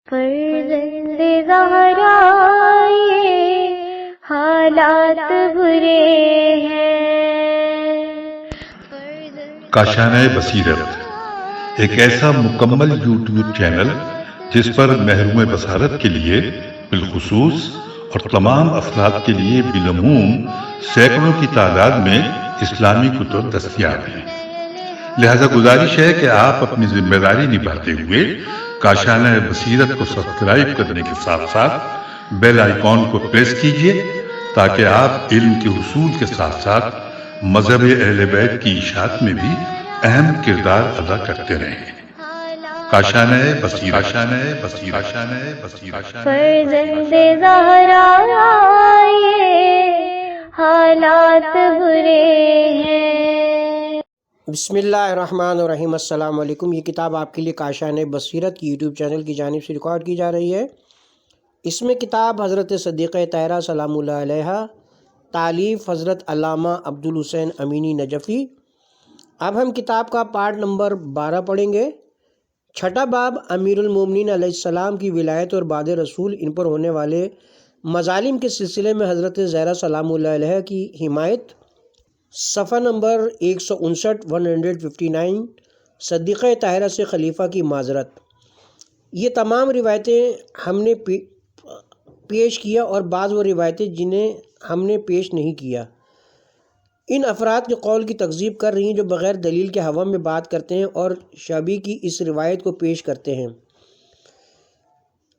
فرزند زہرا یہ حالات برے ہیں۔ کاشانہ بصیرت ایک ایسا مکمل یوٹیوب چینل جس پر محروم بصارت کے لیے بالخصوص اور تمام افراد کے لیے بالعموم سینکڑوں کی تعداد میں اسلامی کتب دستیاب ہیں۔ لہذا گزارش ہے کہ آپ اپنی ذمہ داری نبھاتے ہوئے کاشانہ بصیرت کو سبسکرائب کرنے کے ساتھ ساتھ بیل آئیکن کو پریس کیجیے تاکہ آپ علم کے حصول کے ساتھ ساتھ مذہب اہل بیت کی اشاعت میں بھی اہم کردار ادا کرتے رہیں۔ کاشانہ بصیرت۔ فرزند زہرا یہ حالات برے ہیں۔ بسم اللہ الرحمن الرحیم۔ السلام علیکم۔ یہ کتاب آپ کے لیے کاشانہ بصیرت کی یوٹیوب چینل کی جانب سے ریکارڈ کی جا رہی ہے۔ اس میں کتاب حضرت صدیقہ طاہرہ سلام اللہ علیہ، تالیف حضرت علامہ عبدالحسین امینی نجفی۔ اب ہم کتاب کا پارٹ نمبر 12 پڑھیں گے۔ چھٹا باب امیر المومنین علیہ السلام کی ولایت اور بعد رسول ان پر ہونے والے مظالم کے سلسلے میں حضرت زہرا سلام اللہ علیہ کی حمایت، صفحہ نمبر 159 صدیقہ طاہرہ سے خلیفہ کی معذرت۔ یہ تمام روایتیں ہم نے پیش کیا اور بعض وہ روایتیں جنہیں ہم نے پیش نہیں کیا ان افراد کے قول کی تکذیب کر رہی ہیں جو بغیر دلیل کے ہوا میں بات کرتے ہیں اور شبی کی اس روایت کو پیش کرتے ہیں۔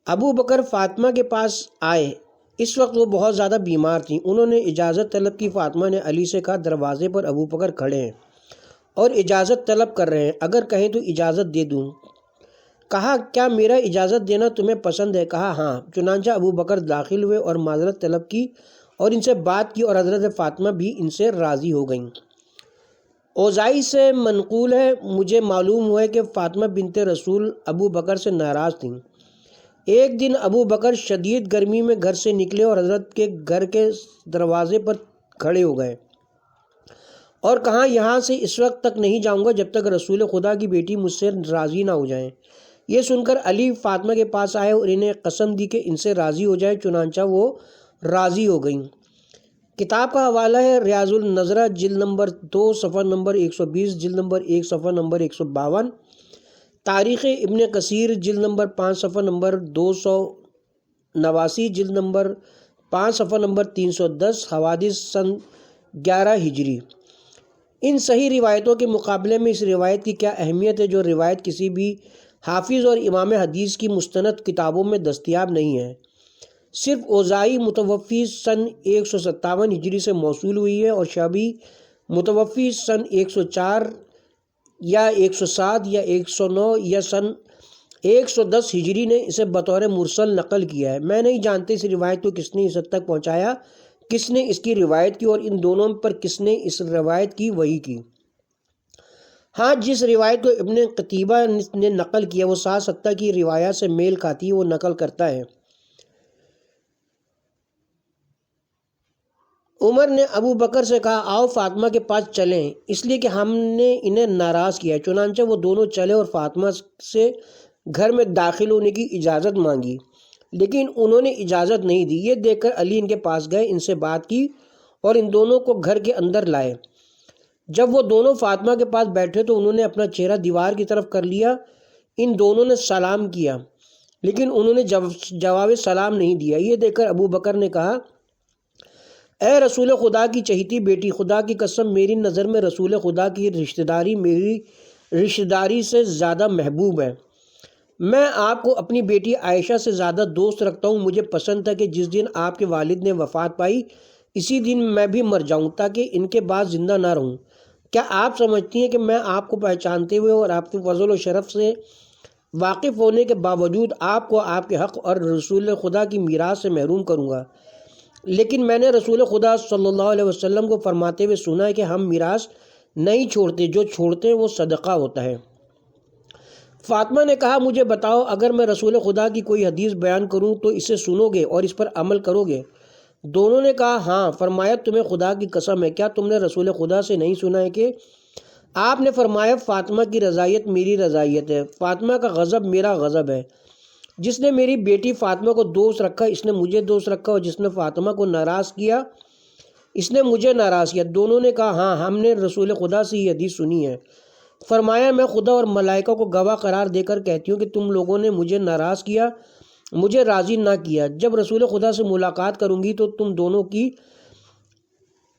ابو بکر فاطمہ کے پاس آئے۔ اس وقت وہ بہت زیادہ بیمار تھیں۔ انہوں نے اجازت طلب کی۔ فاطمہ نے علی سے کہا دروازے پر ابو بکر کھڑے ہیں اور اجازت طلب کر رہے ہیں، اگر کہیں تو اجازت دے دوں۔ کہا کیا میرا اجازت دینا تمہیں پسند ہے؟ کہا ہاں۔ چنانچہ ابو بکر داخل ہوئے اور معذرت طلب کی اور ان سے بات کی اور حضرت فاطمہ بھی ان سے راضی ہو گئیں۔ اوزائی سے منقول ہے، مجھے معلوم ہوا ہے کہ فاطمہ بنت رسول ابو بکر سے ناراض تھیں۔ ایک دن ابو بکر شدید گرمی میں گھر سے نکلے اور حضرت کے گھر کے دروازے پر کھڑے ہو گئے اور کہا یہاں سے اس وقت تک نہیں جاؤں گا جب تک رسول خدا کی بیٹی مجھ سے راضی نہ ہو جائیں۔ یہ سن کر علی فاطمہ کے پاس آئے اور انہیں قسم دی کہ ان سے راضی ہو جائے، چنانچہ وہ راضی ہو گئیں۔ کتاب کا حوالہ ہے ریاض النظرہ جلد نمبر 2 صفحہ نمبر 120، جلد نمبر 1 صفحہ نمبر 152، تاریخ ابن کثیر جلد نمبر 5 صفحہ نمبر 289، جلد نمبر 5 صفحہ نمبر 310، حوادث سن 11 ہجری۔ ان صحیح روایتوں کے مقابلے میں اس روایت کی کیا اہمیت ہے جو روایت کسی بھی حافظ اور امام حدیث کی مستند کتابوں میں دستیاب نہیں ہے۔ صرف اوزائی متوفی سن 157 ہجری سے موصول ہوئی ہے اور شعبی متوفی سن 104 یا 107 یا 109 یا سن 110 ہجری نے اسے بطور مرسل نقل کیا ہے۔ میں نہیں جانتے اس روایت کو کس نے اس حد تک پہنچایا، کس نے اس کی روایت کی اور ان دونوں پر کس نے اس روایت کی وحی کی۔ ہاں، جس روایت کو ابن قتیبہ نے نقل کیا وہ 7 کی روایات سے میل کھاتی ہے، وہ نقل کرتا ہے عمر نے ابو بکر سے کہا آؤ فاطمہ کے پاس چلیں، اس لیے کہ ہم نے انہیں ناراض کیا ہے۔ چنانچہ وہ دونوں چلے اور فاطمہ سے گھر میں داخل ہونے کی اجازت مانگی، لیکن انہوں نے اجازت نہیں دی۔ یہ دیکھ کر علی ان کے پاس گئے، ان سے بات کی اور ان دونوں کو گھر کے اندر لائے۔ جب وہ دونوں فاطمہ کے پاس بیٹھے تو انہوں نے اپنا چہرہ دیوار کی طرف کر لیا۔ ان دونوں نے سلام کیا لیکن انہوں نے جواب سلام نہیں دیا۔ یہ دیکھ کر ابو بکر نے کہا اے رسول خدا کی چہیتی بیٹی، خدا کی قسم میری نظر میں رسول خدا کی رشتہ داری میری رشتہ داری سے زیادہ محبوب ہے۔ میں آپ کو اپنی بیٹی عائشہ سے زیادہ دوست رکھتا ہوں۔ مجھے پسند تھا کہ جس دن آپ کے والد نے وفات پائی اسی دن میں بھی مر جاؤں تاکہ ان کے بعد زندہ نہ رہوں۔ کیا آپ سمجھتی ہیں کہ میں آپ کو پہچانتے ہوئے اور آپ کے فضل و شرف سے واقف ہونے کے باوجود آپ کو آپ کے حق اور رسول خدا کی میراث سے محروم کروں گا؟ لیکن میں نے رسول خدا صلی اللہ علیہ وسلم کو فرماتے ہوئے سنا ہے کہ ہم میراث نہیں چھوڑتے، جو چھوڑتے ہیں وہ صدقہ ہوتا ہے۔ فاطمہ نے کہا مجھے بتاؤ، اگر میں رسول خدا کی کوئی حدیث بیان کروں تو اسے سنو گے اور اس پر عمل کرو گے؟ دونوں نے کہا ہاں۔ فرمایا تمہیں خدا کی قسم ہے، کیا تم نے رسول خدا سے نہیں سنا ہے کہ آپ نے فرمایا فاطمہ کی رضائیت میری رضائیت ہے، فاطمہ کا غضب میرا غضب ہے۔ جس نے میری بیٹی فاطمہ کو دوست رکھا اس نے مجھے دوست رکھا، اور جس نے فاطمہ کو ناراض کیا اس نے مجھے ناراض کیا۔ دونوں نے کہا ہاں ہم نے رسول خدا سے یہ حدیث سنی ہے۔ فرمایا میں خدا اور ملائکہ کو گواہ قرار دے کر کہتی ہوں کہ تم لوگوں نے مجھے ناراض کیا، مجھے راضی نہ کیا۔ جب رسول خدا سے ملاقات کروں گی تو تم دونوں کی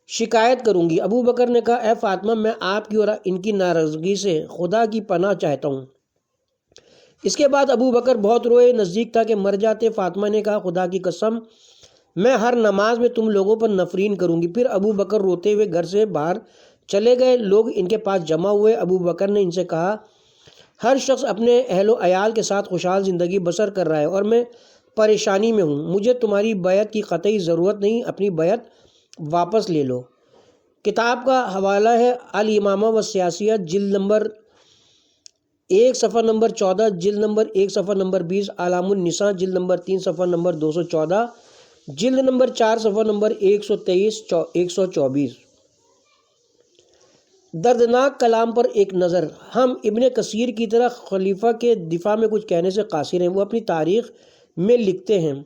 شکایت کروں گی۔ ابو بکر نے کہا اے فاطمہ میں آپ کی اور ان کی ناراضگی سے خدا کی پناہ چاہتا ہوں۔ اس کے بعد ابو بکر بہت روئے، نزدیک تھا کہ مر جاتے۔ فاطمہ نے کہا خدا کی قسم میں ہر نماز میں تم لوگوں پر نفرین کروں گی۔ پھر ابو بکر روتے ہوئے گھر سے باہر چلے گئے۔ لوگ ان کے پاس جمع ہوئے۔ ابو بکر نے ان سے کہا ہر شخص اپنے اہل و عیال کے ساتھ خوشحال زندگی بسر کر رہا ہے اور میں پریشانی میں ہوں۔ مجھے تمہاری بیعت کی قطعی ضرورت نہیں، اپنی بیعت واپس لے لو۔ کتاب کا حوالہ ہے الامامہ و سیاسیت، جلد نمبر 1 صفحہ نمبر 14، جلد نمبر 1 صفحہ نمبر 20، اعلام النساء جلد نمبر 3 صفحہ نمبر 214، جلد نمبر 4 صفحہ نمبر 123-124۔ دردناک کلام پر ایک نظر۔ ہم ابن کثیر کی طرح خلیفہ کے دفاع میں کچھ کہنے سے قاصر ہیں۔ وہ اپنی تاریخ میں لکھتے ہیں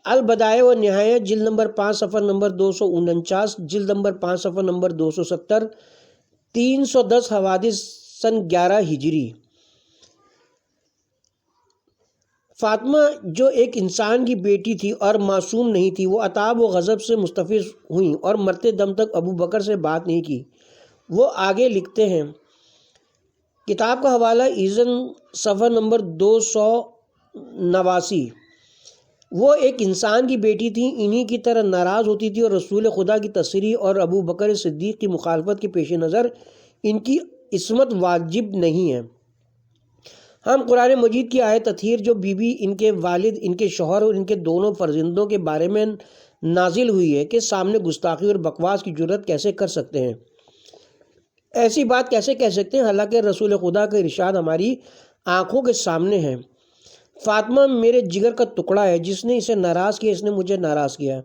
البدایہ و نہایہ جلد نمبر 5 صفحہ نمبر 249، جلد نمبر 5 صفحہ نمبر 270، 310 حوادث سن 11 ہجری۔ فاطمہ جو ایک انسان کی بیٹی تھی اور معصوم نہیں تھی، وہ عتاب و غضب سے مستفز ہوئیں اور مرتے دم تک ابو بکر سے بات نہیں کی۔ وہ آگے لکھتے ہیں کتاب کا حوالہ ایزن صفحہ نمبر 289۔ وہ ایک انسان کی بیٹی تھی، انہی کی طرح ناراض ہوتی تھی اور رسول خدا کی تصریح اور ابو بکر صدیق کی مخالفت کے پیش نظر ان کی عصمت واجب نہیں ہے۔ ہم قرآن مجید کی آیت تطہیر جو بی بی ان کے والد، ان کے شوہر اور ان کے دونوں فرزندوں کے بارے میں نازل ہوئی ہے کہ سامنے گستاخی اور بکواس کی جرت کیسے کر سکتے ہیں، ایسی بات کیسے کہہ سکتے ہیں، حالانکہ رسول خدا کا ارشاد ہماری آنکھوں کے سامنے ہے۔ فاطمہ میرے جگر کا ٹکڑا ہے، جس نے اسے ناراض کیا اس نے مجھے ناراض کیا۔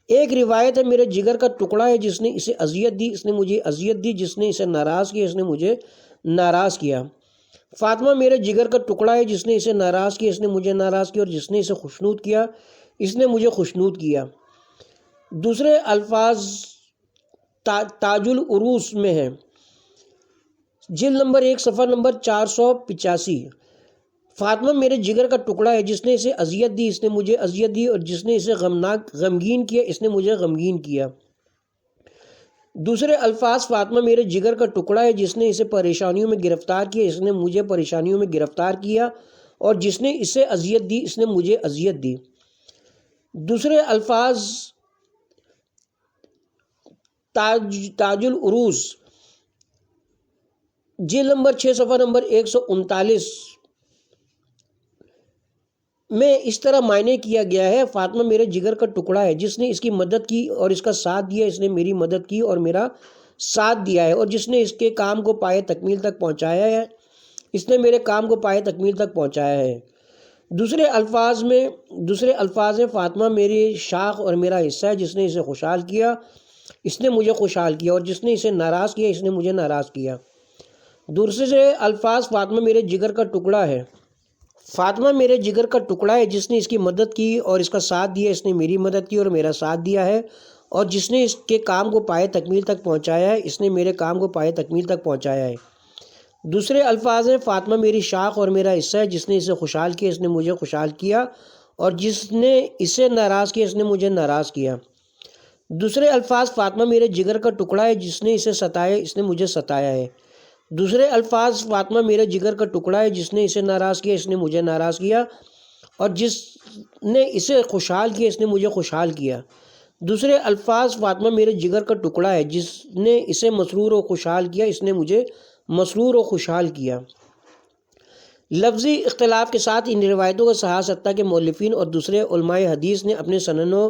ایک روایت ہے میرے جگر کا ٹکڑا ہے جس نے اسے اذیت دی اس نے مجھے اذیت دی، جس نے اسے ناراض کیا اس نے مجھے ناراض کیا۔ فاطمہ میرے جگر کا ٹکڑا ہے، جس نے اسے ناراض کیا اس نے مجھے ناراض کیا، اور جس نے اسے خوشنود کیا اس نے مجھے خوشنود کیا۔ دوسرے الفاظ تاج العروس میں ہے، جلد نمبر 1 صفحہ نمبر 485۔ فاطمہ میرے جگر کا ٹکڑا ہے، جس نے اسے اذیت دی اس نے مجھے اذیت دی، اور جس نے اسے غمگین کیا اس نے مجھے غمگین کیا۔ دوسرے الفاظ فاطمہ میرے جگر کا ٹکڑا ہے، جس نے اسے پریشانیوں میں گرفتار کیا اس نے مجھے پریشانیوں میں گرفتار کیا، اور جس نے اسے اذیت دی اس نے مجھے اذیت دی۔ دوسرے الفاظ تاج العروس جلد نمبر 6 صفحہ نمبر 139 میں اس طرح معنی کیا گیا ہے فاطمہ میرے جگر کا ٹکڑا ہے، جس نے اس کی مدد کی اور اس کا ساتھ دیا اس نے میری مدد کی اور میرا ساتھ دیا ہے، اور جس نے اس کے کام کو پائے تکمیل تک پہنچایا ہے اس نے میرے کام کو پائے تکمیل تک پہنچایا ہے۔ دوسرے الفاظ ہیں فاطمہ میری شاخ اور میرا حصہ ہے، جس نے اسے خوشحال کیا اس نے مجھے خوشحال کیا، اور جس نے اسے ناراض کیا اس نے مجھے ناراض کیا۔ دوسرے الفاظ فاطمہ میرے جگر کا ٹکڑا ہے، فاطمہ میرے جگر کا ٹکڑا ہے، جس نے اس کی مدد کی اور اس کا ساتھ دیا اس نے میری مدد کی اور میرا ساتھ دیا ہے، اور جس نے اس کے کام کو پائے تکمیل تک پہنچایا ہے اس نے میرے کام کو پائے تکمیل تک پہنچایا ہے۔ دوسرے الفاظ ہیں فاطمہ میری شاخ اور میرا حصہ ہے، جس نے اسے خوشحال کیا اس نے مجھے خوشحال کیا، اور جس نے اسے ناراض کیا اس نے مجھے ناراض کیا۔ دوسرے الفاظ فاطمہ میرے جگر کا ٹکڑا ہے، جس نے اسے ستایا اس نے مجھے ستایا ہے۔ دوسرے الفاظ فاطمہ میرے جگر کا ٹکڑا ہے، جس نے اسے ناراض کیا اس نے مجھے ناراض کیا، اور جس نے اسے خوشحال کیا اس نے مجھے خوشحال کیا۔ دوسرے الفاظ فاطمہ میرے جگر کا ٹکڑا ہے، جس نے اسے مسرور و خوشحال کیا اس نے مجھے مسرور و خوشحال کیا۔ لفظی اختلاف کے ساتھ ان روایتوں کا صحاح ستہ کے مؤلفین اور دوسرے علماء حدیث نے اپنے سنن و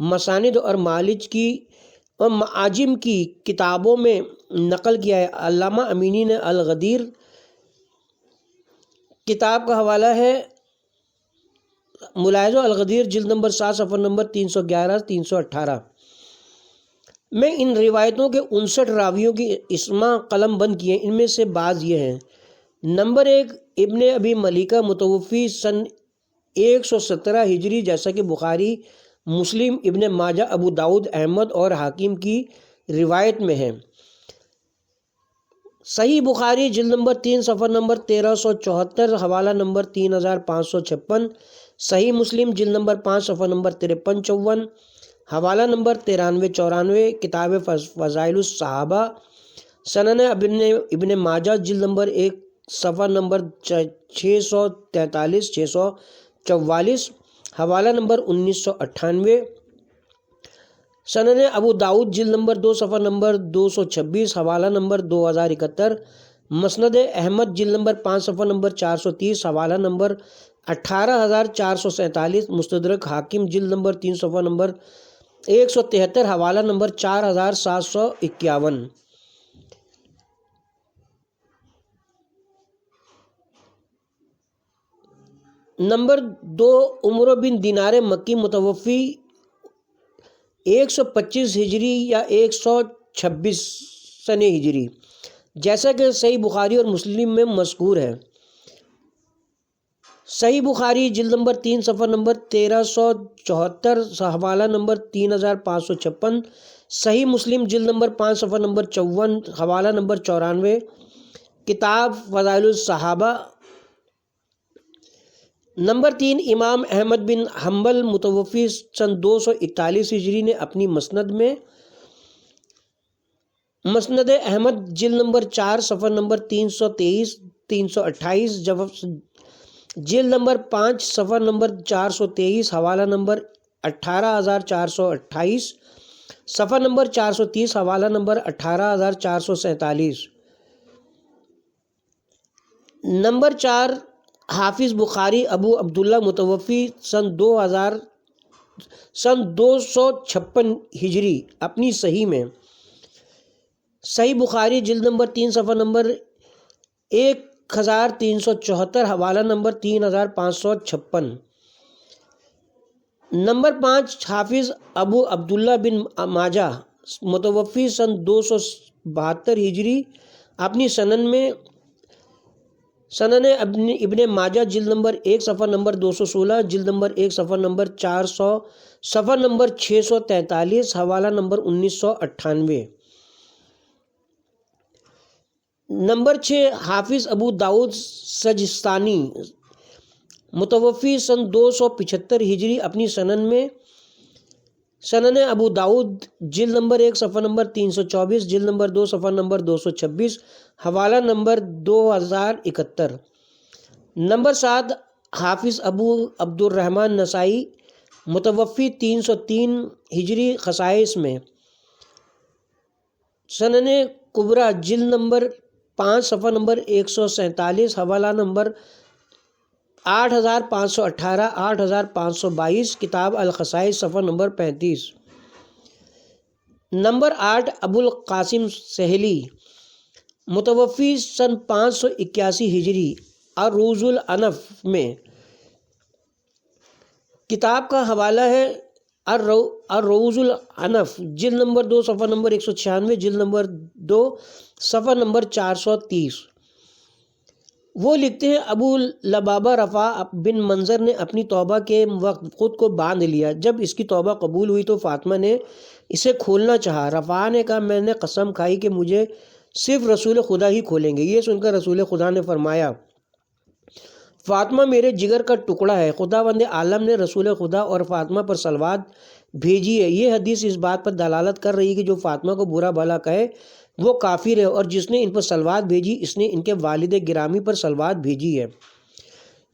مساند اور معالج کی اور معاجم کی کتابوں میں نقل کیا ہے۔ علامہ امینی نے الغدیر کتاب کا حوالہ ہے ملاحظہ الغدیر جلد نمبر 7 صفحہ نمبر 311-318 میں ان روایتوں کے 59 راویوں کی اسماء قلم بند کیے۔ ان میں سے بعض یہ ہیں نمبر 1 ابن ابی ملیکہ متوفی سن 117 ہجری، جیسا کہ بخاری، مسلم، ابن ماجہ، ابو داؤد، احمد اور حاکم کی روایت میں ہے۔ صحیح بخاری جلد نمبر 3 صفحہ نمبر 1374، حوالہ نمبر 3556، صحیح مسلم جلد نمبر 5 صفحہ نمبر 5354، حوالہ نمبر 9394، کتاب فضائل الصحابہ، سنن ابن ماجہ جلد نمبر 1 صفحہ نمبر 643 644، حوالہ نمبر 1998، سنن ابو داؤد جلد نمبر 2 صفحہ نمبر 226، حوالہ نمبر 2071، مسند احمد جلد نمبر 5 صفحہ نمبر 430، حوالہ نمبر 18447، مستدرک حاکم جلد نمبر 3 صفحہ نمبر 173، حوالہ نمبر 4751۔ نمبر 2 عمر بن دینار مکی متوفی 125 ہجری یا 126 سن ہجری، جیسا کہ صحیح بخاری اور مسلم میں مذکور ہے۔ صحیح بخاری جلد نمبر 3 صفحہ نمبر 1374، حوالہ نمبر 3556، صحیح مسلم جلد نمبر 5 صفحہ نمبر 54، حوالہ نمبر 94، کتاب فضائل الصحابہ۔ نمبر 3 امام احمد بن حنبل متوفی سن 241 ہجری نے اپنی مسند احمد جلد نمبر 4 صفحہ نمبر 323 328، جلد نمبر 5 صفحہ نمبر 423، حوالہ نمبر 18428، صفحہ نمبر 430، حوالہ نمبر 18447۔ نمبر 4 حافظ بخاری ابو عبداللہ متوفی سن 256 ہجری اپنی صحیح میں، صحیح بخاری جلد نمبر 3 صفحہ نمبر 1374، حوالہ نمبر 3556۔ نمبر 5 حافظ ابو عبداللہ بن ماجہ متوفی سن 272 ہجری اپنی سنن ابن ماجہ جلد نمبر 1 صفحہ نمبر 216، جلد نمبر 1 صفحہ نمبر 400، صفحہ نمبر 643، حوالہ نمبر 1998۔ نمبر 6 حافظ ابو داؤد سجستانی متوفی سن 275 ہجری اپنی سنن ابو داؤد جلد نمبر 1 صفحہ نمبر 324، جلد نمبر 2 صفحہ نمبر 226، حوالہ نمبر 2071۔ نمبر 7 حافظ ابو عبد الرحمن نسائی متوفی 303 ہجری خصائص میں، سنن کبریٰ جلد نمبر 5 صفحہ نمبر 147، حوالہ نمبر 8518 8522، کتاب الخصائص، صفحہ نمبر 35۔ نمبر 8 ابو القاسم سہلی متوفی سن 581 ہجری الروض العنف میں، کتاب کا حوالہ ہے الروض العنف جلد نمبر 2 صفحہ نمبر 196، جلد نمبر 2 صفحہ نمبر 430۔ وہ لکھتے ہیں ابو لبابہ رفاع بن منظر نے اپنی توبہ کے وقت خود کو باندھ لیا۔ جب اس کی توبہ قبول ہوئی تو فاطمہ نے اسے کھولنا چاہا۔ رفاع نے کہا میں نے قسم کھائی کہ مجھے صرف رسول خدا ہی کھولیں گے۔ یہ سن کر رسول خدا نے فرمایا فاطمہ میرے جگر کا ٹکڑا ہے۔ خداوند عالم نے رسول خدا اور فاطمہ پر صلوات بھیجی ہے۔ یہ حدیث اس بات پر دلالت کر رہی ہے کہ جو فاطمہ کو برا بھلا کہے وہ کافر ہے، اور جس نے ان پر صلوات بھیجی اس نے ان کے والد گرامی پر صلوات بھیجی ہے۔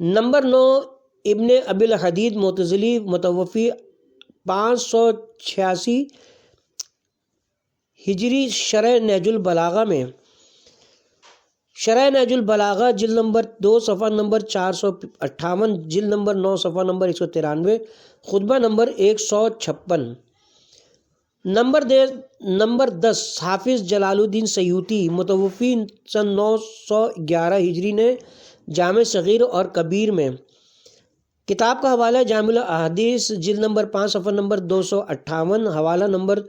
نمبر 9 ابن ابی الحدید معتزلی متوفی 586 ہجری شرح نہج البلاغہ میں، شرح نہج البلاغہ جلد نمبر 2 صفحہ نمبر 458، جلد نمبر 9 صفحہ نمبر 193، خطبہ نمبر 156۔ نمبر 10 حافظ جلال الدین سیوطی متوفی سن 911 ہجری نے جامع صغیر اور کبیر میں، کتاب کا حوالہ جامع الاحادیث جلد نمبر 5 صفحہ نمبر 258، حوالہ نمبر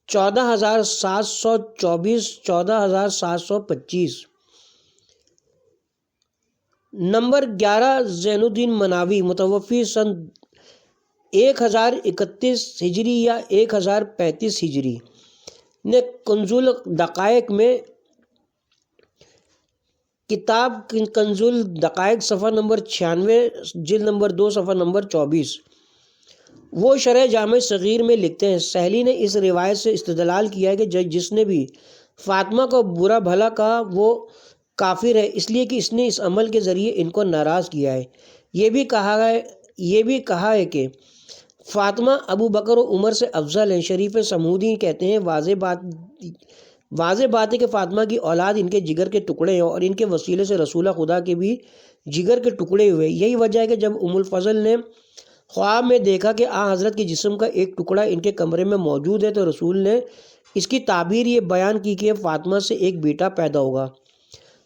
14724 14725۔ نمبر 11 زین الدین مناوی متوفی سن 1031 ہجری یا 1035 ہجری نے کنز الدقائق میں کتاب کنز الدقائق صفحہ نمبر 96 جلد نمبر 2 صفحہ نمبر 24 وہ شرح جامع صغیر میں لکھتے ہیں، سہلی نے اس روایت سے استدلال کیا ہے کہ جس نے بھی فاطمہ کو برا بھلا کہا وہ کافر ہے، اس لیے کہ اس نے اس عمل کے ذریعے ان کو ناراض کیا ہے۔ یہ بھی کہا ہے کہ فاطمہ ابو بکر و عمر سے افضل ہیں۔ شریف سمودی کہتے ہیں واضح بات ہے کہ فاطمہ کی اولاد ان کے جگر کے ٹکڑے ہیں اور ان کے وسیلے سے رسول خدا کے بھی جگر کے ٹکڑے ہوئے۔ یہی وجہ ہے کہ جب ام الفضل نے خواب میں دیکھا کہ حضرت کے جسم کا ایک ٹکڑا ان کے کمرے میں موجود ہے تو رسول نے اس کی تعبیر یہ بیان کی کہ فاطمہ سے ایک بیٹا پیدا ہوگا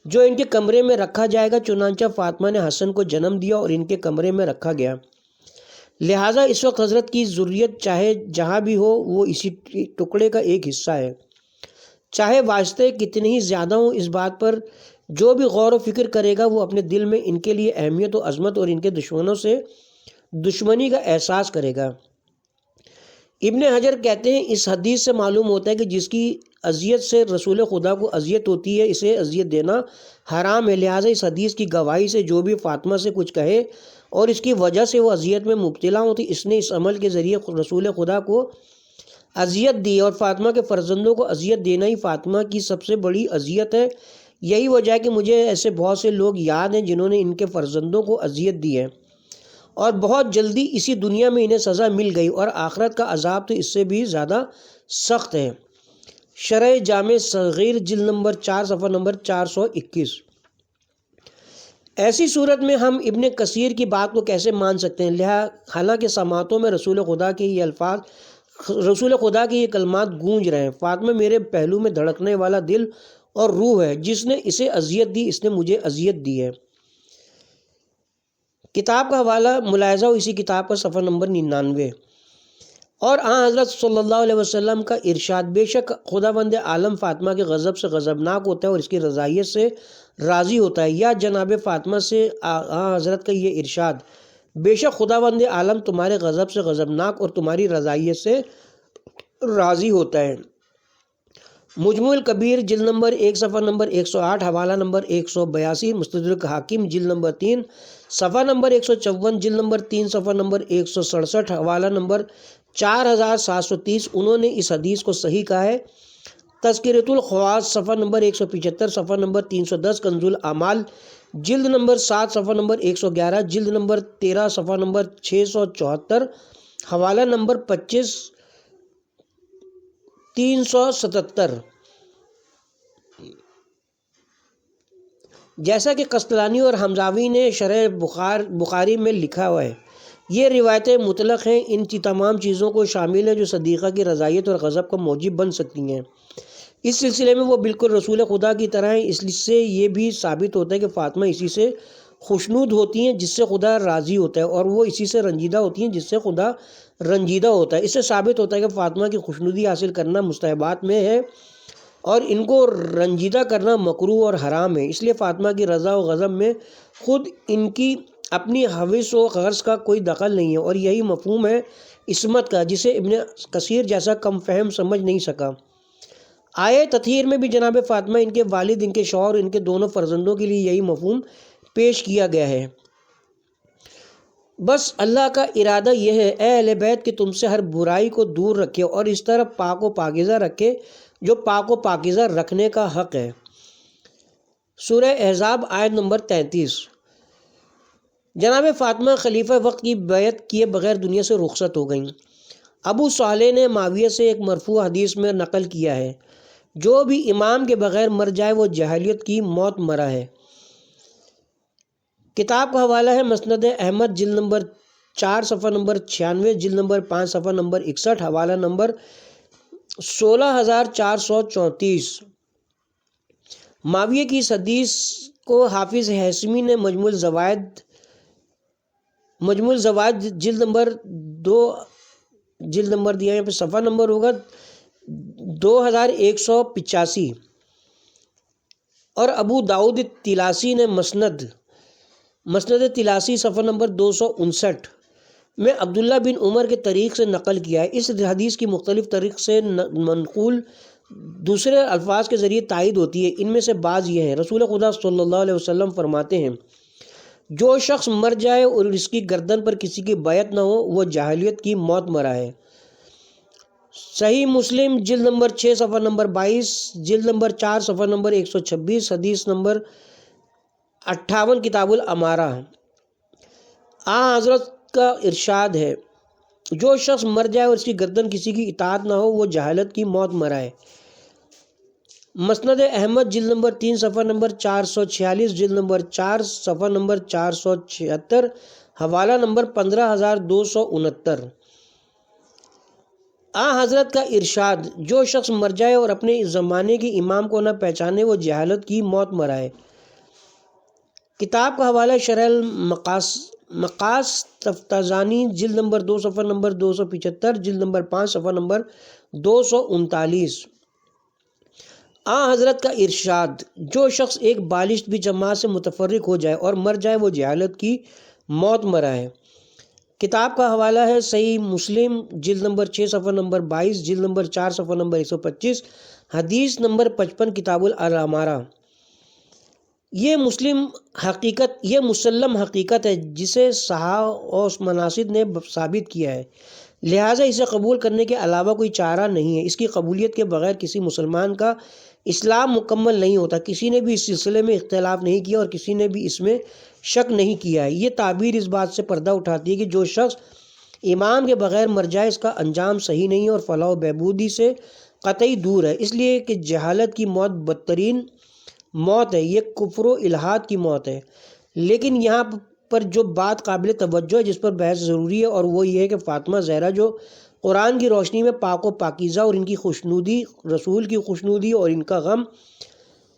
جو ان کے کمرے میں رکھا جائے گا۔ چنانچہ فاطمہ نے حسن کو جنم دیا اور ان کے کمرے میں رکھا گیا۔ لہٰذا اس وقت حضرت کی ذریت چاہے جہاں بھی ہو وہ اسی ٹکڑے کا ایک حصہ ہے، چاہے واسطے کتنے ہی زیادہ ہوں۔ اس بات پر جو بھی غور و فکر کرے گا وہ اپنے دل میں ان کے لیے اہمیت و عظمت اور ان کے دشمنوں سے دشمنی کا احساس کرے گا۔ ابن حجر کہتے ہیں اس حدیث سے معلوم ہوتا ہے کہ جس کی اذیت سے رسول خدا کو اذیت ہوتی ہے اسے اذیت دینا حرام ہے۔ لہٰذا اس حدیث کی گواہی سے جو بھی فاطمہ سے کچھ کہے اور اس کی وجہ سے وہ اذیت میں مبتلا ہوں تو اس نے اس عمل کے ذریعے رسول خدا کو اذیت دی اور فاطمہ کے فرزندوں کو اذیت دینا ہی فاطمہ کی سب سے بڑی اذیت ہے۔ یہی وجہ ہے کہ مجھے ایسے بہت سے لوگ یاد ہیں جنہوں نے ان کے فرزندوں کو اذیت دی ہے اور بہت جلدی اسی دنیا میں انہیں سزا مل گئی، اور آخرت کا عذاب تو اس سے بھی زیادہ سخت ہے۔ شرح جامع صغیر جلد نمبر 4 صفحہ نمبر 421۔ ایسی صورت میں ہم ابن کثیر کی بات کو کیسے مان سکتے ہیں؟ حالانکہ سماعتوں میں رسول خدا کے یہ کلمات گونج رہے ہیں، فاطمہ میرے پہلو میں دھڑکنے والا دل اور روح ہے، جس نے اسے اذیت دی اس نے مجھے اذیت دی ہے۔ کتاب کا حوالہ ملاحظہ ہو اسی کتاب کا صفحہ نمبر 99۔ اور حضرت صلی اللہ علیہ وسلم کا ارشاد، بے شک خداوند عالم فاطمہ کے غضب سے غضبناک ہوتا ہے اور اس کی رضائیت سے راضی ہوتا ہے۔ یا جناب فاطمہ سے حضرت کا یہ ارشاد، بے شک خداوند عالم تمہارے غضب سے غضبناک اور تمہاری رضائیت سے راضی ہوتا ہے۔ مجموع الکبیر جلد نمبر 1 صفحہ نمبر 108 حوالہ نمبر 182، مستدرک حاکم جلد نمبر 3 صفحہ نمبر 154، جلد نمبر 3 صفحہ نمبر 167 حوالہ نمبر 4730۔ انہوں نے اس حدیث کو صحیح کہا ہے۔ تذکرۃ الخواص صفحہ نمبر 175، صفحہ نمبر 310، کنز الاعمال جلد نمبر 7 صفحہ نمبر 111، جلد نمبر 13 صفحہ نمبر 674 حوالہ نمبر 25 377۔ جیسا کہ قسطلانی اور حمزاوی نے شرح بخاری میں لکھا ہوا ہے، یہ روایتیں مطلق ہیں، ان کی تمام چیزوں کو شامل ہیں جو صدیقہ کی رضائیت اور غضب کا موجب بن سکتی ہیں۔ اس سلسلے میں وہ بالکل رسول خدا کی طرح ہیں۔ اس سے یہ بھی ثابت ہوتا ہے کہ فاطمہ اسی سے خوشنود ہوتی ہیں جس سے خدا راضی ہوتا ہے، اور وہ اسی سے رنجیدہ ہوتی ہیں جس سے خدا رنجیدہ ہوتا ہے۔ اس سے ثابت ہوتا ہے کہ فاطمہ کی خوشنودی حاصل کرنا مستحبات میں ہے اور ان کو رنجیدہ کرنا مکروہ اور حرام ہے۔ اس لیے فاطمہ کی رضا و غضب میں خود ان کی اپنی حوث و غرض کا کوئی دخل نہیں ہے، اور یہی مفہوم ہے عصمت کا، جسے ابن کثیر جیسا کم فہم سمجھ نہیں سکا۔ آیہ تطہیر میں بھی جناب فاطمہ، ان کے والد، ان کے شوہر اور ان کے دونوں فرزندوں کے لیے یہی مفہوم پیش کیا گیا ہے۔ بس اللہ کا ارادہ یہ ہے اے اہل بیت کہ تم سے ہر برائی کو دور رکھے اور اس طرح پاک و پاکیزہ رکھے جو پاک و پاکیزہ رکھنے کا حق ہے۔ سورہ احزاب آیت نمبر 33۔ جناب فاطمہ خلیفہ وقت کی بیعت کیے بغیر دنیا سے رخصت ہو گئیں۔ ابو صالح نے معاویہ سے ایک مرفوع حدیث میں نقل کیا ہے، جو بھی امام کے بغیر مر جائے وہ جاہلیت کی موت مرا ہے۔ کتاب کا حوالہ ہے مسند احمد جلد نمبر 4 صفحہ نمبر 96، جلد نمبر 5 صفحہ نمبر 61 حوالہ نمبر 16434۔ معاویہ کی اس حدیث کو حافظ ہیثمی نے مجموع الزوائد جلد نمبر 2 جلد نمبر دیا ہے، پہ صفحہ نمبر ہوگا 2185، اور ابو داؤد طیالسی نے مسند مسند طلاسی صفحہ نمبر 259 میں عبداللہ بن عمر کے طریق سے نقل کیا ہے۔ اس حدیث کی مختلف طریق سے منقول دوسرے الفاظ کے ذریعے تائید ہوتی ہے۔ ان میں سے بعض یہ ہیں۔ رسول خدا صلی اللہ علیہ وسلم فرماتے ہیں، جو شخص مر جائے اور اس کی گردن پر کسی کی بیعت نہ ہو وہ جاہلیت کی موت مرا ہے۔ صحیح مسلم جلد نمبر 6 صفحہ نمبر 22، جلد نمبر 4 صفحہ نمبر 126، حدیث نمبر 58، کتاب الامارہ۔ حضرت کا ارشاد ہے، جو شخص مر جائے اور اس کی گردن کسی کی اطاعت نہ ہو وہ جہالت کی موت مرا ہے۔ مسند احمد جلد نمبر 3 صفحہ نمبر 446، جلد نمبر 4 صفحہ نمبر 476، حوالہ نمبر 15269۔ حضرت کا ارشاد، جو شخص مر جائے اور اپنے زمانے کے امام کو نہ پہچانے وہ جہالت کی موت مرا ہے۔ کتاب کا حوالہ شرح المقاص تفتازانی جلد نمبر 2 صفحہ نمبر 275، جلد نمبر 5 صفحہ نمبر 239۔ حضرت کا ارشاد، جو شخص ایک بالغ بھی جماعت سے متفرق ہو جائے اور مر جائے وہ جہالت کی موت مرا ہے۔ کتاب کا حوالہ ہے صحیح مسلم جلد نمبر 6 صفحہ نمبر 22، جلد نمبر 4 صفحہ نمبر 125، حدیث نمبر 55، کتاب الامارہ۔ یہ مسلم حقیقت ہے جسے صحاح اور مناسب نے ثابت کیا ہے، لہٰذا اسے قبول کرنے کے علاوہ کوئی چارہ نہیں ہے۔ اس کی قبولیت کے بغیر کسی مسلمان کا اسلام مکمل نہیں ہوتا۔ کسی نے بھی اس سلسلے میں اختلاف نہیں کیا اور کسی نے بھی اس میں شک نہیں کیا ہے۔ یہ تعبیر اس بات سے پردہ اٹھاتی ہے کہ جو شخص امام کے بغیر مر جائے اس کا انجام صحیح نہیں اور فلاح و بہبودی سے قطعی دور ہے، اس لیے کہ جہالت کی موت بدترین موت ہے، یہ کفر و الحاد کی موت ہے۔ لیکن یہاں پر جو بات قابل توجہ ہے جس پر بحث ضروری ہے اور وہ یہ ہے کہ فاطمہ زہرا جو قرآن کی روشنی میں پاک و پاکیزہ اور ان کی خوشنودی رسول کی خوشنودی اور ان کا غم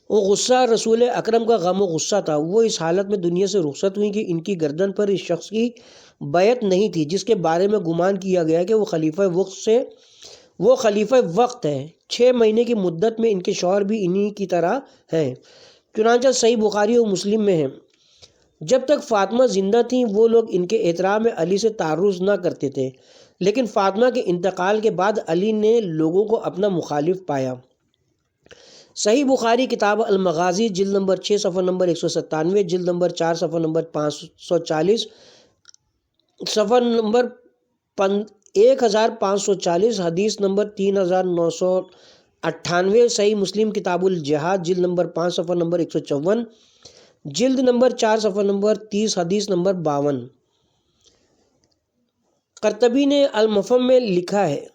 و غصہ رسول اکرم کا غم و غصہ تھا، وہ اس حالت میں دنیا سے رخصت ہوئی کہ ان کی گردن پر اس شخص کی بیعت نہیں تھی جس کے بارے میں گمان کیا گیا کہ وہ خلیفہ وقت ہے۔ 6 مہینے کی مدت میں ان کے شوہر بھی انہی کی طرح ہیں، چنانچہ صحیح بخاری و مسلم میں ہیں۔ جب تک فاطمہ زندہ تھیں وہ لوگ ان کے احترام میں علی سے تعرض نہ کرتے تھے، لیکن فاطمہ کے انتقال کے بعد علی نے لوگوں کو اپنا مخالف پایا۔ صحیح بخاری کتاب المغازی جلد نمبر 6 صفحہ نمبر 197، جلد نمبر 4 صفحہ نمبر 540، صفحہ نمبر 1540، حدیث نمبر 3998۔ صحیح مسلم کتاب الجہاد جلد نمبر 5 صفحہ نمبر 154، جلد نمبر 4 صفحہ نمبر 30، حدیث نمبر 52۔ قرطبی نے المفہم میں لکھا ہے،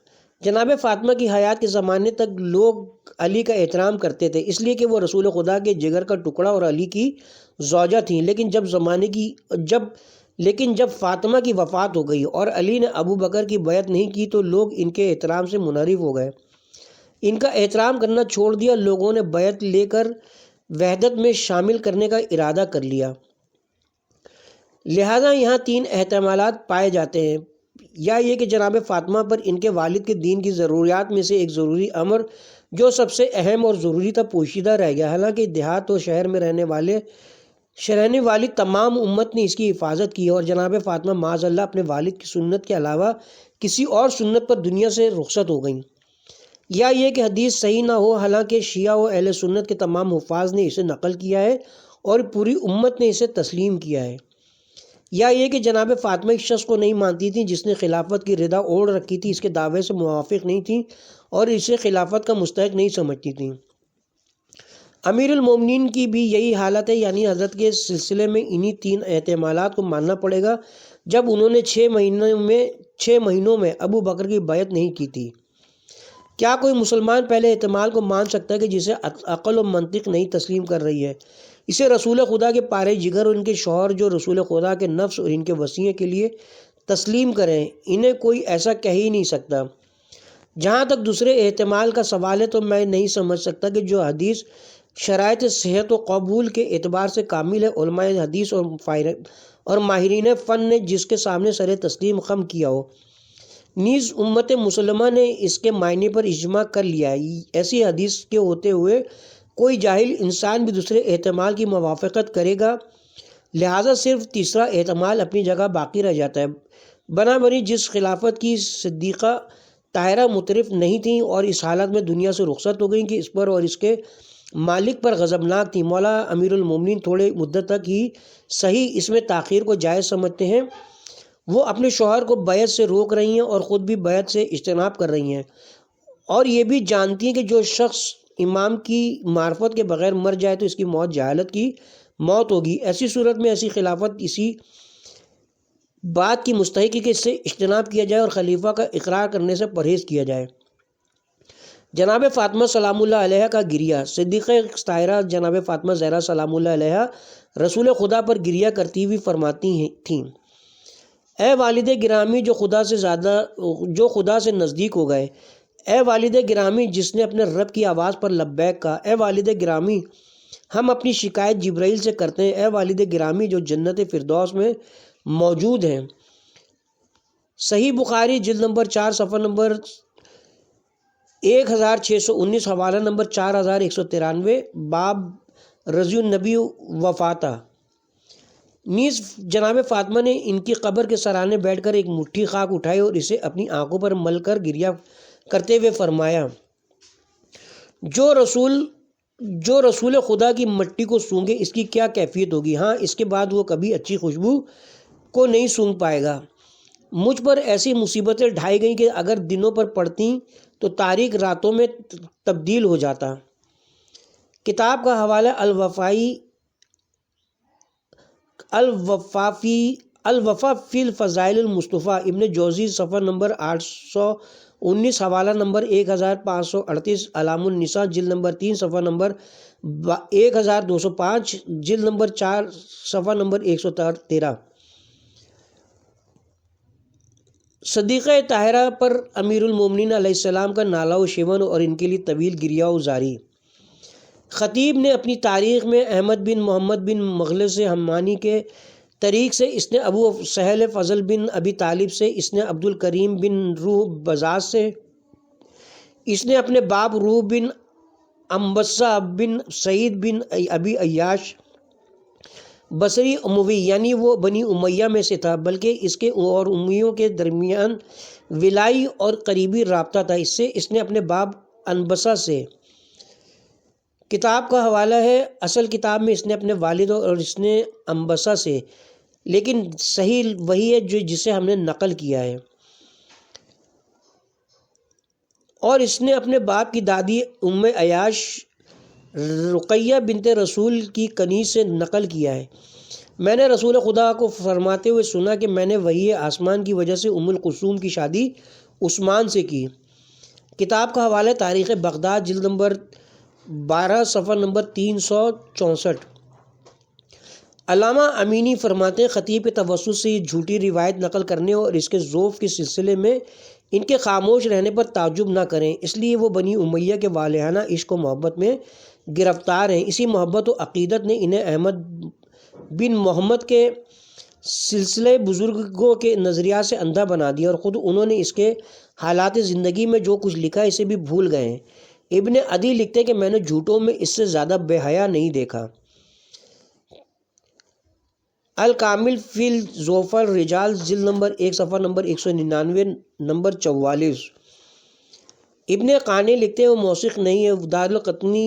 جناب فاطمہ کی حیات کے زمانے تک لوگ علی کا احترام کرتے تھے اس لیے کہ وہ رسول خدا کے جگر کا ٹکڑا اور علی کی زوجہ تھیں، لیکن جب فاطمہ کی وفات ہو گئی اور علی نے ابو بکر کی بیعت نہیں کی تو لوگ ان کے احترام سے منحرف ہو گئے، ان کا احترام کرنا چھوڑ دیا۔ لوگوں نے بیعت لے کر وحدت میں شامل کرنے کا ارادہ کر لیا۔ لہذا یہاں 3 احتمالات پائے جاتے ہیں، یا یہ کہ جناب فاطمہ پر ان کے والد کے دین کی ضروریات میں سے ایک ضروری امر جو سب سے اہم اور ضروری تھا پوشیدہ رہ گیا، حالانکہ دیہات و شہر میں رہنے والی تمام امت نے اس کی حفاظت کی اور جناب فاطمہ معاذ اللہ اپنے والد کی سنت کے علاوہ کسی اور سنت پر دنیا سے رخصت ہو گئیں، یا یہ کہ حدیث صحیح نہ ہو حالانکہ شیعہ و اہل سنت کے تمام حفاظ نے اسے نقل کیا ہے اور پوری امت نے اسے تسلیم کیا ہے، یا یہ کہ جناب فاطمہ ایک شخص کو نہیں مانتی تھیں جس نے خلافت کی ردا اوڑھ رکھی تھی، اس کے دعوے سے موافق نہیں تھیں اور اسے خلافت کا مستحق نہیں سمجھتی تھیں۔ امیر المومنین کی بھی یہی حالت ہے، یعنی حضرت کے سلسلے میں انہی 3 احتمالات کو ماننا پڑے گا جب انہوں نے 6 مہینوں میں ابو بکر کی بیعت نہیں کی تھی۔ کیا کوئی مسلمان پہلے احتمال کو مان سکتا ہے کہ جسے عقل و منطق نہیں تسلیم کر رہی ہے، اسے رسول خدا کے پارے جگر اور ان کے شوہر جو رسول خدا کے نفس اور ان کے وصیے کے لیے تسلیم کریں؟ انہیں کوئی ایسا کہہ ہی نہیں سکتا۔ جہاں تک دوسرے احتمال کا سوال ہے تو میں نہیں سمجھ سکتا کہ جو حدیث شرائط صحت و قبول کے اعتبار سے کامل ہے، علماء حدیث اور ماہرین فن نے جس کے سامنے سر تسلیم خم کیا ہو، نیز امت مسلمہ نے اس کے معنی پر اجماع کر لیا ہے۔ ایسی حدیث کے ہوتے ہوئے کوئی جاہل انسان بھی دوسرے احتمال کی موافقت کرے گا، لہٰذا صرف تیسرا احتمال اپنی جگہ باقی رہ جاتا ہے۔ بنابری جس خلافت کی صدیقہ طاہرہ مترف نہیں تھیں اور اس حالت میں دنیا سے رخصت ہو گئیں کہ اس پر اور اس کے مالک پر غضبناک تھی، مولا امیر المومنین تھوڑے مدت تک ہی صحیح اس میں تاخیر کو جائز سمجھتے ہیں۔ وہ اپنے شوہر کو بیعت سے روک رہی ہیں اور خود بھی بیعت سے اجتناب کر رہی ہیں، اور یہ بھی جانتی ہیں کہ جو شخص امام کی معرفت کے بغیر مر جائے تو اس کی موت جہالت کی موت ہوگی۔ ایسی صورت میں ایسی خلافت اسی بات کی مستحق ہے کہ اس سے اجتناب کیا جائے اور خلیفہ کا اقرار کرنے سے پرہیز کیا جائے۔ جناب فاطمہ سلام اللہ علیہ کا گریہ۔ صدیقہ طاہرہ جناب فاطمہ زہرا سلام اللہ علیہ رسول خدا پر گریہ کرتی ہوئی فرماتی تھیں: اے والد گرامی جو خدا سے نزدیک ہو گئے، اے والد گرامی جس نے اپنے رب کی آواز پر لبیک کہا، اے والد گرامی ہم اپنی شکایت جبرائیل سے کرتے ہیں، اے والد گرامی جو جنت فردوس میں موجود ہیں۔ صحیح بخاری جلد نمبر 4 صفحہ نمبر 1619 حوالہ نمبر 4193 باب رضی النبی وفاتہ۔ نیز جناب فاطمہ نے ان کی قبر کے سرانے بیٹھ کر ایک مٹھی خاک اٹھائی اور اسے اپنی آنکھوں پر مل کر گریہ کرتے ہوئے فرمایا: جو رسول خدا کی مٹی کو سونگے اس کی کیا کیفیت ہوگی، ہاں اس کے بعد وہ کبھی اچھی خوشبو کو نہیں سونگ پائے گا۔ مجھ پر ایسی مصیبتیں ڈھائی گئیں کہ اگر دنوں پر پڑتیں تو تاریک راتوں میں تبدیل ہو جاتا۔ کتاب کا حوالہ الوفا فی الفضائل المصطفیٰ ابن جوزی صفحہ نمبر 819 حوالہ نمبر 1538 علام النساء جلد نمبر 3 صفحہ نمبر 1205 جلد نمبر 4 صفحہ نمبر 113۔ صدیقہ طاہرہ پر امیر المومنین علیہ السلام کا نالہ و شیون اور ان کے لیے طویل گریہ و زاری۔ خطیب نے اپنی تاریخ میں احمد بن محمد بن مغلس حمانی کے طریق سے، اس نے ابو سہل فضل بن ابی طالب سے، اس نے عبد الکریم بن روح بزاز سے، اس نے اپنے باپ روح بن امبسہ بن سعید بن ابی عیاش بصری اموی، یعنی وہ بنی امیہ میں سے تھا، بلکہ اس کے اور امیوں کے درمیان ولائی اور قریبی رابطہ تھا۔ اس سے اس نے اپنے باپ انبسہ سے۔ کتاب کا حوالہ ہے، اصل کتاب میں اس نے اپنے والد اور اس نے انبسہ سے، لیکن صحیح وہی ہے جسے ہم نے نقل کیا ہے، اور اس نے اپنے باپ کی دادی ام عیاش رقیہ بنت رسول کی کنیز سے نقل کیا ہے۔ میں نے رسول خدا کو فرماتے ہوئے سنا کہ میں نے وحی آسمان کی وجہ سے ام الکلثوم کی شادی عثمان سے کی۔ کتاب کا حوالہ تاریخ بغداد جلد نمبر 12 صفحہ نمبر 364۔ علامہ امینی فرماتے ہیں: خطیب کے توسط سے یہ جھوٹی روایت نقل کرنے اور اس کے ضعف کے سلسلے میں ان کے خاموش رہنے پر تعجب نہ کریں، اس لیے وہ بنی امیہ کے والہانہ عشق و محبت میں گرفتار ہیں۔ اسی محبت و عقیدت نے انہیں احمد بن محمد کے سلسلے بزرگوں کے نظریات سے اندھا بنا دیا، اور خود انہوں نے اس کے حالات زندگی میں جو کچھ لکھا اسے بھی بھول گئے ہیں۔ ابن عدی لکھتے کہ میں نے جھوٹوں میں اس سے زیادہ بے حیا نہیں دیکھا۔ الکامل فی ضعف الرجال جلد نمبر 1 صفحہ نمبر 199 نمبر 44۔ ابن قانی لکھتے ہیں وہ موثق نہیں ہے۔ دارالقطنی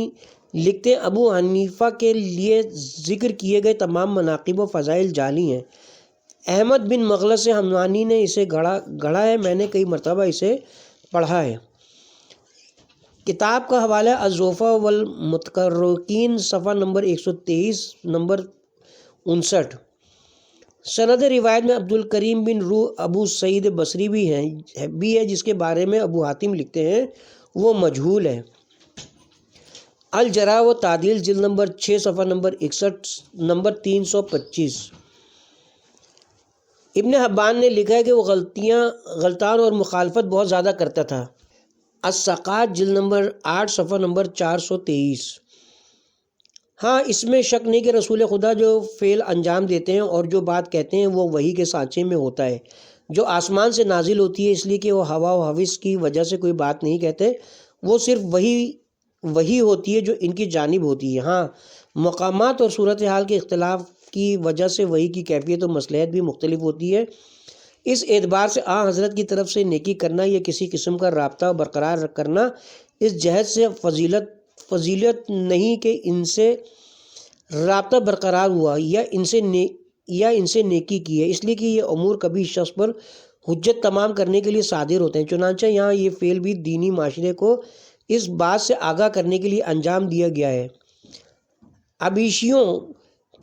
لکھتے ہیں ابو حنیفہ کے لیے ذکر کیے گئے تمام مناقب و فضائل جعلی ہیں۔ احمد بن مغلس حمانی نے اسے گھڑا ہے، میں نے کئی مرتبہ اسے پڑھا ہے۔ کتاب کا حوالہ الضعفاء والمتقرقین صفحہ نمبر 123 نمبر 59۔ سند روایت میں عبد الکریم بن روح ابو سعید بصری بھی ہے جس کے بارے میں ابو حاتم لکھتے ہیں وہ مجہول ہے۔ الجرح و تعدیل جلد نمبر 6 صفحہ نمبر 61 نمبر 325۔ ابن حبان نے لکھا ہے کہ وہ غلطان اور مخالفت بہت زیادہ کرتا تھا۔ الثقات جلد نمبر 8 صفحہ نمبر 423۔ ہاں اس میں شک نہیں کہ رسول خدا جو فعل انجام دیتے ہیں اور جو بات کہتے ہیں وہ وحی کے سانچے میں ہوتا ہے جو آسمان سے نازل ہوتی ہے، اس لیے کہ وہ ہوا و حوث کی وجہ سے کوئی بات نہیں کہتے، وہ صرف وہی ہوتی ہے جو ان کی جانب ہوتی ہے۔ ہاں مقامات اور صورتحال کے اختلاف کی وجہ سے وحی کی کیفیت و مصلحت بھی مختلف ہوتی ہے۔ اس اعتبار سے حضرت کی طرف سے نیکی کرنا یا کسی قسم کا رابطہ برقرار کرنا اس جہت سے فضیلت نہیں کہ ان سے رابطہ برقرار ہوا یا ان سے نیکی کی ہے، اس لیے کہ یہ امور کبھی شخص پر حجت تمام کرنے کے لیے صادر ہوتے ہیں۔ چنانچہ یہاں یہ فعل بھی دینی معاشرے کو اس بات سے آگاہ کرنے کے لیے انجام دیا گیا ہے۔ ابیشیوں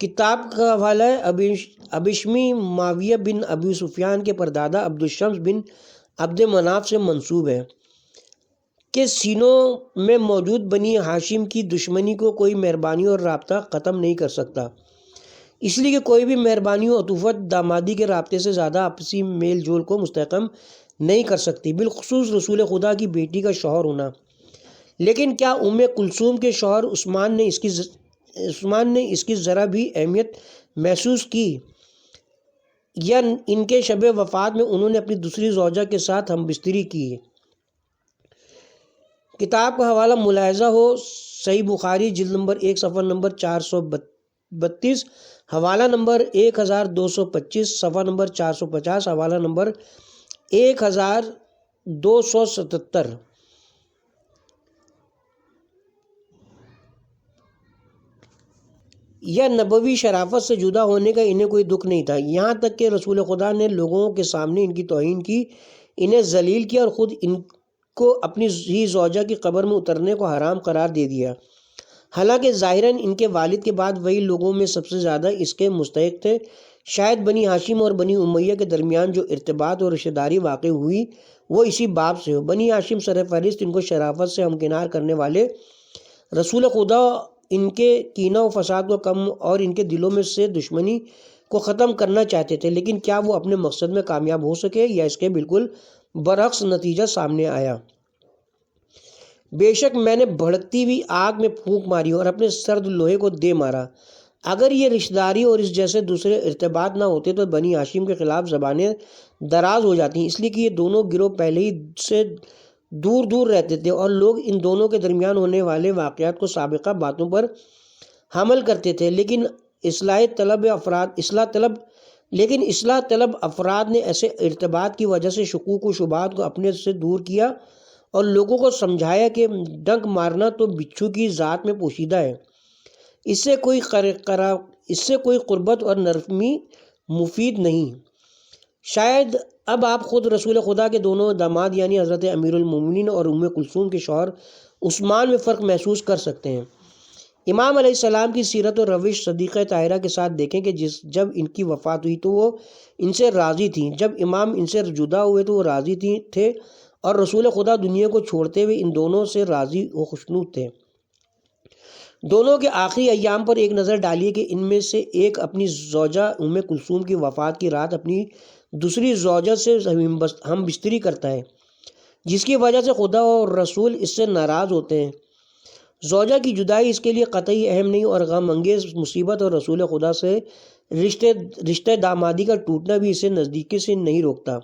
کتاب کا حوالہ ہے۔ ابیشمی معاویہ بن ابی سفیان کے پردادا عبدالشمس بن عبد مناف سے منسوب ہے کہ سینوں میں موجود بنی ہاشم کی دشمنی کو کوئی مہربانی اور رابطہ ختم نہیں کر سکتا، اس لیے کہ کوئی بھی مہربانی و عطوفت دامادی کے رابطے سے زیادہ آپسی میل جول کو مستحکم نہیں کر سکتی، بالخصوص رسول خدا کی بیٹی کا شوہر ہونا۔ لیکن کیا ام کلثوم کے شوہر عثمان نے اس کی ذرا بھی اہمیت محسوس کی، یا ان کے شب وفات میں انہوں نے اپنی دوسری زوجہ کے ساتھ ہم بستری کی؟ کتاب کا حوالہ ملاحظہ ہو صحیح بخاری جلد نمبر 1 صفحہ نمبر 432، حوالہ نمبر 1225، صفحہ نمبر 450، حوالہ نمبر 1277۔ یا نبوی شرافت سے جدا ہونے کا انہیں کوئی دکھ نہیں تھا، یہاں تک کہ رسول خدا نے لوگوں کے سامنے ان کی توہین کی، انہیں ذلیل کیا اور خود ان کو اپنی ہی زوجہ کی قبر میں اترنے کو حرام قرار دے دیا، حالانکہ ظاہراً ان کے والد کے بعد وہی لوگوں میں سب سے زیادہ اس کے مستحق تھے۔ شاید بنی ہاشم اور بنی امیہ کے درمیان جو ارتباط اور رشتہ داری واقع ہوئی وہ اسی باب سے ہو۔ بنی ہاشم سرفہرست ان کو شرافت سے ہمکنار کرنے والے، رسول خدا ان کے کینہ و فساد کو کم اور ان کے دلوں میں سے دشمنی کو ختم کرنا چاہتے تھے، لیکن کیا وہ اپنے مقصد میں کامیاب ہو سکے یا اس کے بالکل برعکس نتیجہ سامنے آیا؟ بے شک میں نے بھڑکتی ہوئی آگ میں پھونک ماری اور اپنے سرد لوہے کو دے مارا۔ اگر یہ رشتہ داری اور اس جیسے دوسرے ارتباط نہ ہوتے تو بنی ہاشم کے خلاف زبانیں دراز ہو جاتی، اس لیے کہ یہ دونوں گروہ پہلے ہی سے دور دور رہتے تھے اور لوگ ان دونوں کے درمیان ہونے والے واقعات کو سابقہ باتوں پر حمل کرتے تھے، لیکن اصلاح طلب افراد نے ایسے ارتباط کی وجہ سے شکوک و شبہات کو اپنے سے دور کیا اور لوگوں کو سمجھایا کہ ڈنک مارنا تو بچھو کی ذات میں پوشیدہ ہے، اس سے کوئی قربت اور نرمی مفید نہیں۔ شاید اب آپ خود رسول خدا کے دونوں داماد یعنی حضرت امیر المومنین اور ام کلثوم کے شوہر عثمان میں فرق محسوس کر سکتے ہیں۔ امام علیہ السلام کی سیرت و روش صدیقہ طاہرہ کے ساتھ دیکھیں کہ جب ان کی وفات ہوئی تو وہ ان سے راضی تھیں، جب امام ان سے جدا ہوئے تو وہ راضی تھے، اور رسول خدا دنیا کو چھوڑتے ہوئے ان دونوں سے راضی و خوشنود تھے۔ دونوں کے آخری ایام پر ایک نظر ڈالیے کہ ان میں سے ایک اپنی زوجہ ام کلثوم کی وفات کی رات اپنی دوسری زوجہ سے ہم بستری کرتا ہے، جس کی وجہ سے خدا اور رسول اس سے ناراض ہوتے ہیں۔ زوجہ کی جدائی اس کے لیے قطعی اہم نہیں اور غم انگیز مصیبت، اور رسول خدا سے رشتہ دامادی کا ٹوٹنا بھی اسے نزدیکی سے نہیں روکتا۔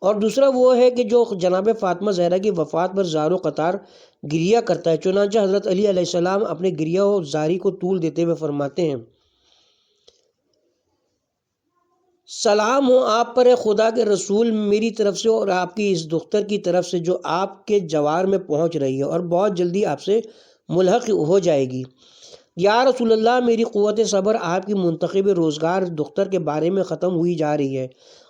اور دوسرا وہ ہے کہ جو جناب فاطمہ زہرا کی وفات پر زار و قطار گریہ کرتا ہے، چنانچہ حضرت علی علیہ السلام اپنے گریہ و زاری کو طول دیتے ہوئے فرماتے ہیں: سلام ہو آپ پر اے خدا کے رسول، میری طرف سے اور آپ کی اس دختر کی طرف سے جو آپ کے جوار میں پہنچ رہی ہے اور بہت جلدی آپ سے ملحق ہو جائے گی۔ یا رسول اللہ، میری قوت صبر آپ کی منتخب روزگار دختر کے بارے میں ختم ہوئی جا رہی ہے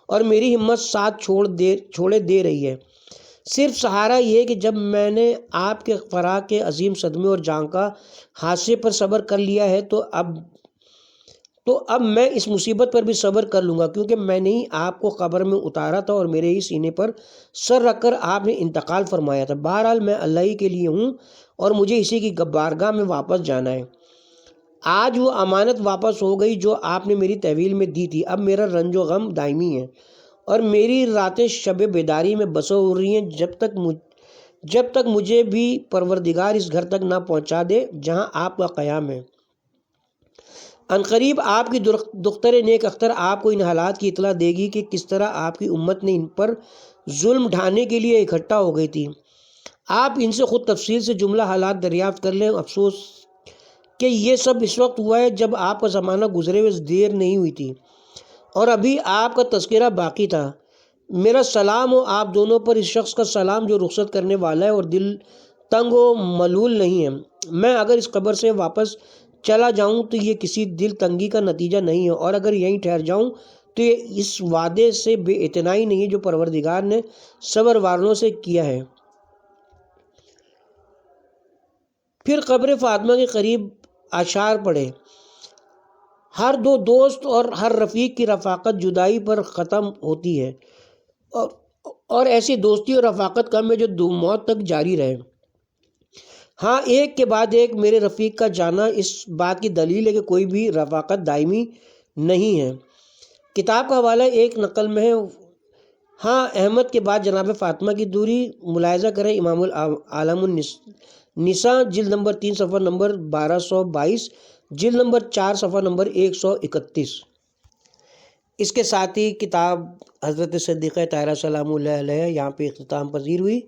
اور میری ہمت ساتھ چھوڑے دے رہی ہے۔ صرف سہارا یہ کہ جب میں نے آپ کے فراق کے عظیم صدمے اور جان کا حادثے پر صبر کر لیا ہے تو اب میں اس مصیبت پر بھی صبر کر لوں گا، کیونکہ میں نے ہی آپ کو قبر میں اتارا تھا اور میرے ہی سینے پر سر رکھ کر آپ نے انتقال فرمایا تھا۔ بہرحال میں اللہ ہی کے لیے ہوں اور مجھے اسی کی بارگاہ میں واپس جانا ہے۔ آج وہ امانت واپس ہو گئی جو آپ نے میری تحویل میں دی تھی۔ اب میرا رنج و غم دائمی ہے اور میری راتیں شب بیداری میں بسر ہو رہی ہیں جب تک مجھے بھی پروردگار اس گھر تک نہ پہنچا دے جہاں آپ کا قیام ہے۔ عنقریب آپ کی دختر نیک اختر آپ کو ان حالات کی اطلاع دے گی کہ کس طرح آپ کی امت نے ان پر ظلم ڈھانے کے لیے اکٹھا ہو گئی تھی۔ آپ ان سے خود تفصیل سے جملہ حالات دریافت کر لیں۔ افسوس کہ یہ سب اس وقت ہوا ہے جب آپ کا زمانہ گزرے ہوئے دیر نہیں ہوئی تھی اور ابھی آپ کا تذکرہ باقی تھا۔ میرا سلام ہو آپ دونوں پر، اس شخص کا سلام جو رخصت کرنے والا ہے اور دل تنگ و ملول نہیں ہے۔ میں اگر اس قبر سے واپس چلا جاؤں تو یہ کسی دل تنگی کا نتیجہ نہیں ہے، اور اگر یہیں ٹھہر جاؤں تو یہ اس وعدے سے بے اعتنائی نہیں ہے جو پروردگار نے صبر والوں سے کیا ہے۔ پھر قبر فاطمہ کے قریب اشعار پڑھے: ہر دو دوست اور ہر رفیق کی رفاقت جدائی پر ختم ہوتی ہے، اور ایسی دوستی اور رفاقت کم ہے جو موت تک جاری رہے۔ ہاں، ایک کے بعد ایک میرے رفیق کا جانا اس بات کی دلیل ہے کہ کوئی بھی رفاقت دائمی نہیں ہے۔ کتاب کا حوالہ ایک نقل میں ہے۔ ہاں، احمد کے بعد جناب فاطمہ کی دوری ملاحظہ کریں۔ امام العالم النساء جلد نمبر 3 صفحہ نمبر 1222، جلد نمبر 4 صفحہ نمبر 131۔ اس کے ساتھ ہی کتاب حضرت صدیقہ طاہرہ سلام اللہ علیہ یہاں پہ اختتام پذیر ہوئی،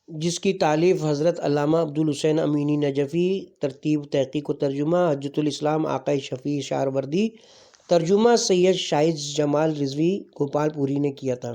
جس کی تالیف حضرت علامہ عبدالحسین امینی نجفی، ترتیب تحقیق و ترجمہ حجت الاسلام آقا شفیع شہروردی، ترجمہ سید شاہد جمال رضوی گوپال پوری نے کیا تھا۔